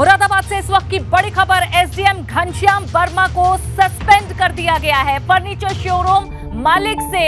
मुरादाबाद से इस वक्त की बड़ी खबर, एसडीएम घनश्याम वर्मा को सस्पेंड कर दिया गया है। फर्नीचर शोरूम मालिक से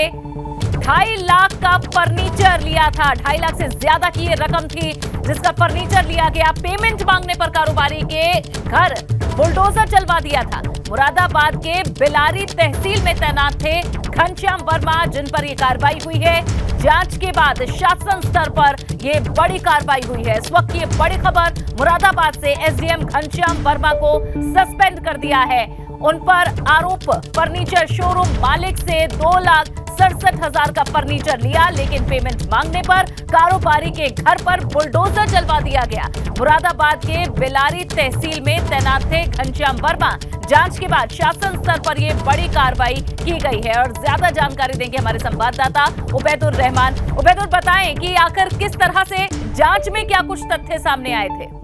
2.5 लाख का फर्नीचर लिया था। 2.5 लाख से ज्यादा की ये रकम थी जिसका फर्नीचर लिया गया। पेमेंट मांगने पर कारोबारी के घर बुलडोजर चलवा दिया था। मुरादाबाद के बिलारी तहसील में तैनात थे घनश्याम वर्मा, जिन पर यह कार्रवाई हुई है। जांच के बाद शासन स्तर पर यह बड़ी कार्रवाई हुई है। इस वक्त ये बड़ी खबर, मुरादाबाद से एसडीएम घनश्याम वर्मा को सस्पेंड कर दिया है। उन पर आरोप, फर्नीचर शोरूम मालिक से 2,67,000 का फर्नीचर लिया, लेकिन पेमेंट मांगने पर कारोबारी के घर पर बुलडोजर चलवा दिया गया। मुरादाबाद के बिलारी तहसील में तैनात थे घनश्याम वर्मा। जांच के बाद शासन स्तर पर यह बड़ी कार्रवाई की गई है। और ज्यादा जानकारी देंगे हमारे संवाददाता उबैदुर रहमान। उबैदुर, बताएं कि आखिर किस तरह से जांच में क्या कुछ तथ्य सामने आए थे?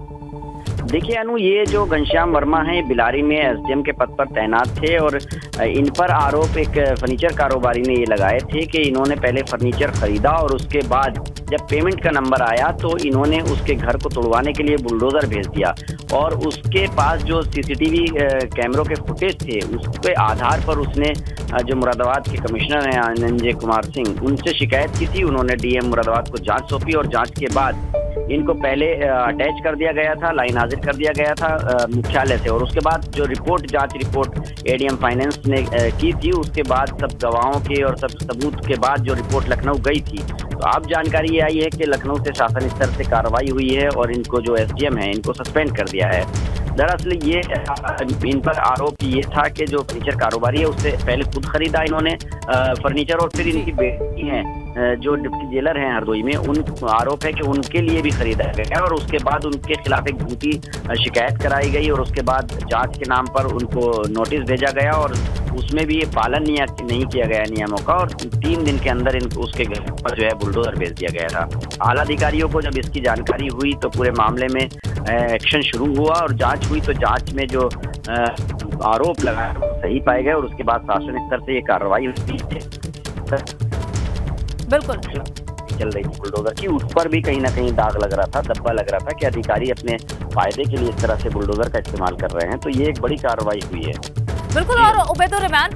देखिए अनु, ये जो घनश्याम वर्मा है बिलारी में एसडीएम के पद पर तैनात थे और इन पर आरोप एक फर्नीचर कारोबारी ने ये लगाए थे कि इन्होंने पहले फर्नीचर खरीदा और उसके बाद जब पेमेंट का नंबर आया तो इन्होंने उसके घर को तोड़वाने के लिए बुलडोजर भेज दिया। और उसके पास जो सीसीटीवी कैमरों के फुटेज थे उसके आधार पर उसने जो मुरादाबाद के कमिश्नर हैं अनंजय कुमार सिंह, उनसे शिकायत की थी। उन्होंने डीएम मुरादाबाद को जांच सौंपी और जांच के बाद इनको पहले अटैच कर दिया गया था, लाइन हाजिर कर दिया गया था मुख्यालय से। और उसके बाद जो जांच रिपोर्ट एडीएम फाइनेंस ने की थी, उसके बाद सब गवाहों के और सब सबूत के बाद जो रिपोर्ट लखनऊ गई थी, तो अब जानकारी ये आई है कि लखनऊ से शासन स्तर से कार्रवाई हुई है और इनको जो एसडीएम है इनको सस्पेंड कर दिया है। दरअसल ये इन पर आरोप ये था कि जो फर्नीचर कारोबारी है उससे पहले खुद खरीदा इन्होंने फर्नीचर और फिर इनकी बेटी है जो डिप्टी जेलर हैं हरदोई में, उन आरोप है कि उनके लिए भी खरीदा गया और उसके बाद उनके खिलाफ एक झूठी शिकायत कराई गई और उसके बाद जांच के नाम पर उनको नोटिस भेजा गया और उसमें भी ये पालन नहीं किया गया नियमों का और 3 दिन के अंदर इनको उसके घर पर जो है बुलडोजर भेज दिया गया था। आला अधिकारियों को जब इसकी जानकारी हुई तो पूरे मामले में एक्शन शुरू हुआ और जांच हुई तो जांच में जो आरोप लगाए सही पाए गए और उसके बाद शासन स्तर से ये कार्रवाई हुई है। बिल्कुल चल रही थी बुलडोजर की, उस पर भी कहीं ना कहीं दाग लग रहा था, धब्बा लग रहा था कि अधिकारी अपने फायदे के लिए इस तरह से बुलडोजर का इस्तेमाल कर रहे हैं। तो ये एक बड़ी कार्रवाई हुई है। बिल्कुल। और उबैदुर रहमान,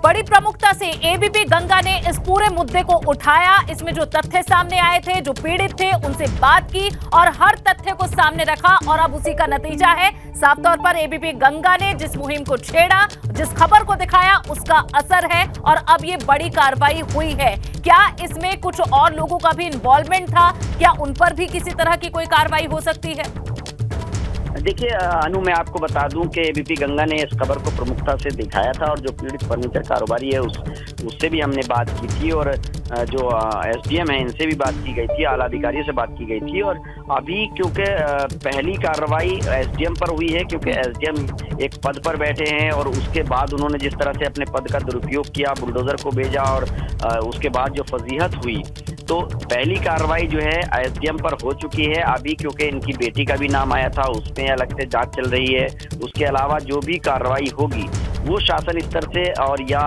बड़ी प्रमुखता से एबीपी गंगा ने इस पूरे मुद्दे को उठाया। इसमें जो तथ्य सामने आए थे, जो पीड़ित थे, उनसे बात की और हर तथ्य को सामने रखा और अब उसी का नतीजा है। साफ तौर पर एबीपी गंगा ने जिस मुहिम को छेड़ा, जिस खबर को दिखाया, उसका असर है और अब ये बड़ी कार्रवाई हुई है। क्या इसमें कुछ और लोगों का भी इन्वॉल्वमेंट था? क्या उन पर भी किसी तरह की कोई कार्रवाई हो सकती है? देखिए अनु, मैं आपको बता दूं कि एबीपी गंगा ने इस खबर को प्रमुखता से दिखाया था और जो पीड़ित फर्नीचर कारोबारी है उससे भी हमने बात की थी और जो एसडीएम है इनसे भी बात की गई थी, आला अधिकारियों से बात की गई थी। और अभी क्योंकि पहली कार्रवाई एसडीएम पर हुई है क्योंकि एसडीएम एक पद पर बैठे हैं और उसके बाद उन्होंने जिस तरह से अपने पद का दुरुपयोग किया, बुलडोजर को भेजा और उसके बाद जो फजीहत हुई, तो पहली कार्रवाई जो है एसडीएम पर हो चुकी है। अभी क्योंकि इनकी बेटी का भी नाम आया था, उसमें अलग से जांच चल रही है। उसके अलावा जो भी कार्रवाई होगी वो शासन स्तर से और या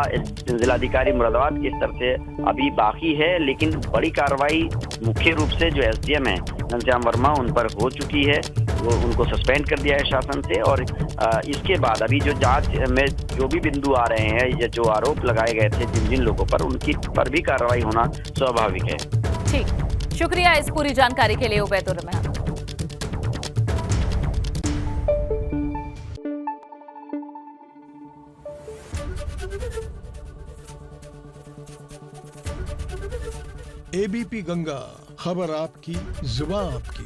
जिलाधिकारी मुरादाबाद के स्तर से अभी बाकी है, लेकिन बड़ी कार्रवाई मुख्य रूप से जो एसडीएम है घनश्याम वर्मा उन पर हो चुकी है। वो उनको सस्पेंड कर दिया है शासन से और इसके बाद अभी जो जांच में जो भी बिंदु आ रहे हैं या जो आरोप लगाए गए थे जिन जिन लोगों पर, उनकी पर भी कार्रवाई होना स्वाभाविक है। ठीक, शुक्रिया इस पूरी जानकारी के लिए उबैदुर रहमान। एबीपी गंगा, खबर आपकी, जुबान आपकी।